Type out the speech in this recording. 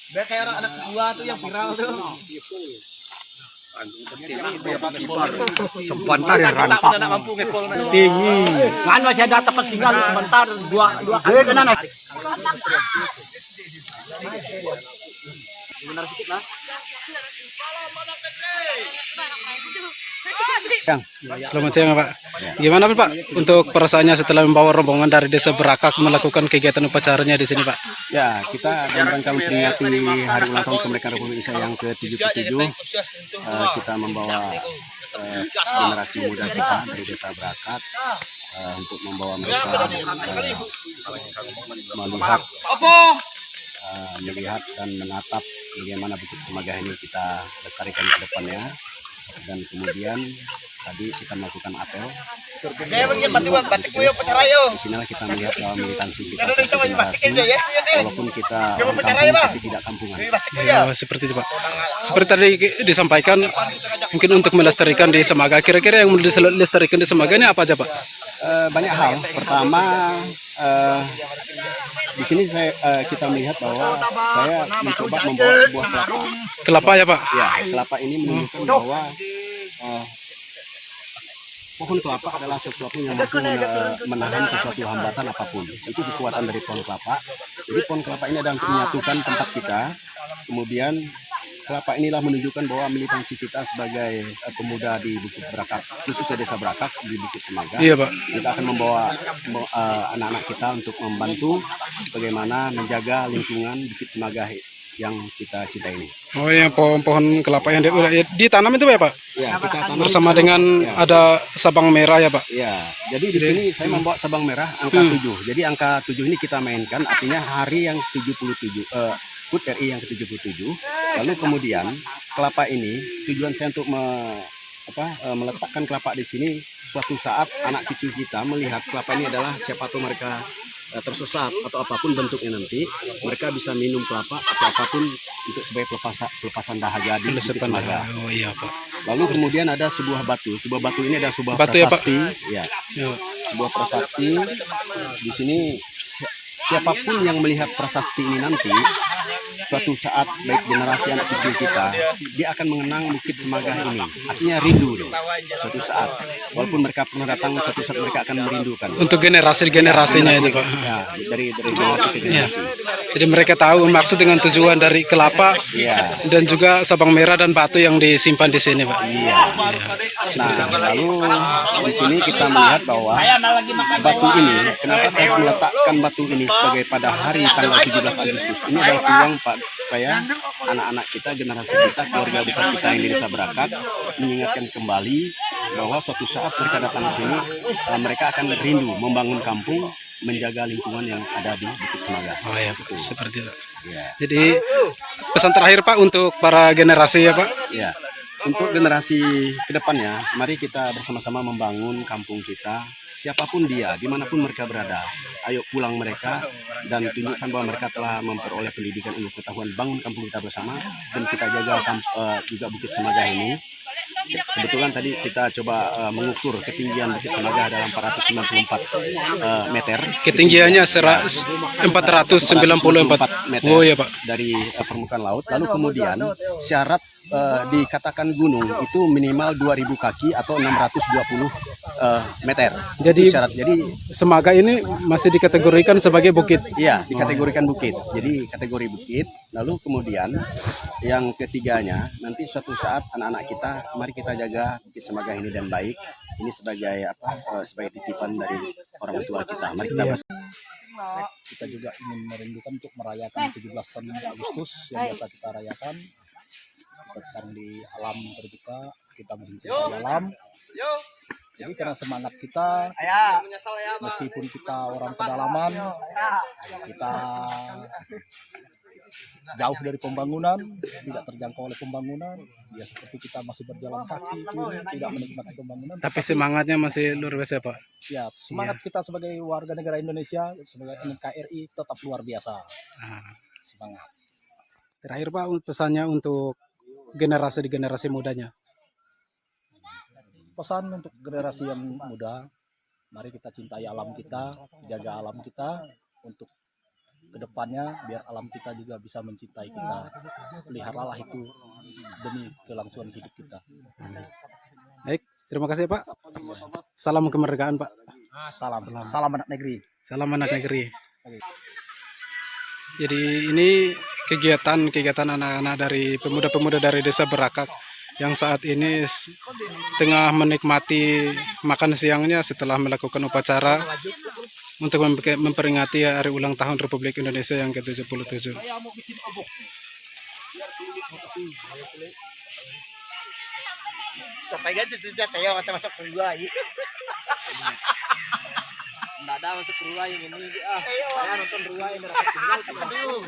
Biar kayak orang anak gua tuh yang viral tuh. Sebentar ya rantak tinggi. Kan masih ada tempat tinggal sebentar dua Kena nak. Selamat siang Pak. Gimana Pak untuk perasaannya setelah membawa rombongan dari Desa Berakak melakukan kegiatan upacaranya di sini Pak? Ya, kita dalam rangka memperingati hari ulang tahun kemerdekaan Republik Indonesia yang ke-77, kita membawa generasi muda kita dari Desa Berakak untuk membawa mereka melihat dan menatap bagaimana Bukit Semagah ini kita lestarikan ke depannya. Dan kemudian tadi kita melakukan apel. Di sinilah kita melihat bahwa militansi kita generasi, walaupun kita orang kampung tapi tidak kampungan. Ya, seperti itu Pak. Seperti tadi disampaikan, mungkin untuk melestarikan di Semagah. Kira-kira yang melestarikan di Semagah ini apa aja Pak? Banyak hal. Pertama, di sini kita melihat bahwa saya mencoba membawa sebuah kelapa. Kelapa ya Pak? Ya, kelapa ini menunjukkan bahwa pohon kelapa adalah sesuatu yang mampu menahan sesuatu hambatan apapun. Itu kekuatan dari pohon kelapa. Jadi pohon kelapa ini adalah untuk menyatukan tempat kita. Kemudian kelapa inilah menunjukkan bahwa militansi kita sebagai pemuda di Bukit Berakak, khususnya Desa Berakak di Bukit Semagah. Iya Pak. Kita akan membawa anak-anak kita untuk membantu bagaimana menjaga lingkungan Bukit Semagah yang kita cintai ini. Oh yang pohon-pohon kelapa yang ditanam itu ya Pak? Ya, kita tanam bersama dengan ada sabang merah ya Pak? Ya, jadi di sini saya membawa sabang merah angka 7. Jadi angka 7 ini kita mainkan, artinya hari yang 77, HUT RI yang ke-77. Lalu kemudian kelapa ini tujuan saya untuk meletakkan kelapa di sini. Suatu saat anak cucu kita melihat kelapa ini adalah siapa tahu mereka tersesat atau apapun bentuknya nanti, mereka bisa minum kelapa atau apapun untuk sebagai pelepasan dahaga di Bukit Semagah. Oh iya Pak. Lalu kemudian ada sebuah batu. Sebuah batu ini adalah sebuah batu prasasti. Ya, Pak? Ya. Sebuah prasasti. Di sini siapapun yang melihat prasasti ini nanti, suatu saat baik generasi anak cucu kita, dia akan mengenang Bukit Semagah ini. Artinya rindu deh. Suatu saat, walaupun mereka pernah datang, suatu saat mereka akan merindukan. Untuk generasinya itu Pak. Ya, dari generasi ke generasi. Jadi mereka tahu maksud dengan tujuan dari kelapa dan juga sabang merah dan batu yang disimpan di sini Pak. Iya. Nah, lalu di sini kita melihat bahwa batu ini, kenapa saya meletakkan batu ini sebagai pada hari tanggal 17 Agustus. Ini adalah peluang Pak supaya anak-anak kita, generasi kita, keluarga besar kita yang di Desa Berakak mengingatkan kembali bahwa suatu saat mereka datang ke sini, mereka akan rindu membangun kampung, menjaga lingkungan yang ada di Bukit Semagah. Oh ya, seperti itu. Ya. Jadi pesan terakhir Pak untuk para generasi ya Pak. Ya, untuk generasi kedepannya, mari kita bersama-sama membangun kampung kita. Siapapun dia, dimanapun mereka berada, ayo pulang mereka dan tunjukkan bahwa mereka telah memperoleh pendidikan ilmu pengetahuan. Bangun kampung kita bersama dan kita jaga juga Bukit Semagah ini. Kebetulan tadi kita coba mengukur ketinggian Bukit Semagah adalah 494 meter. Ketinggiannya 494 meter. Oh ya Pak. Dari permukaan laut. Lalu kemudian syarat dikatakan gunung itu minimal 2000 kaki atau 620 meter. Jadi syarat. Jadi Semagah ini masih dikategorikan sebagai bukit. Iya, dikategorikan bukit. Jadi kategori bukit. Lalu kemudian yang ketiganya, nanti suatu saat anak-anak kita, mari kita jaga Bukit Semagah ini dan baik. Ini sebagai sebagai titipan dari orang tua kita. Mari kita kita juga ingin merindukan untuk merayakan 17 Agustus yang biasa kita rayakan. Kita sekarang di alam terbuka, kita mencintai alam. Jadi karena semangat kita, meskipun kita orang pedalaman, kita jauh dari pembangunan, tidak terjangkau oleh pembangunan, ya seperti kita masih berjalan kaki, tidak menikmati pembangunan. Tapi semangatnya masih luar biasa Pak. Ya, semangat kita sebagai warga negara Indonesia, sebagai NKRI tetap luar biasa. Semangat. Terakhir Pak, pesannya untuk generasi mudanya. Pesan untuk generasi yang muda, mari kita cintai alam kita, jaga alam kita untuk kedepannya biar alam kita juga bisa mencintai kita. Peliharalah itu demi kelangsungan hidup kita. Baik, terima kasih Pak. Salam kemerdekaan Pak. Salam anak negeri. Salam anak negeri. Jadi ini kegiatan anak-anak dari pemuda-pemuda dari Desa Berakak yang saat ini tengah menikmati makan siangnya setelah melakukan upacara untuk memperingati hari ulang tahun Republik Indonesia yang ke-77. Sampai kan situ saya Teo kata masuk ruai. Nggak ada masuk ruai yang ini. Saya nonton ruai ini rakyat tinggal. Aduh.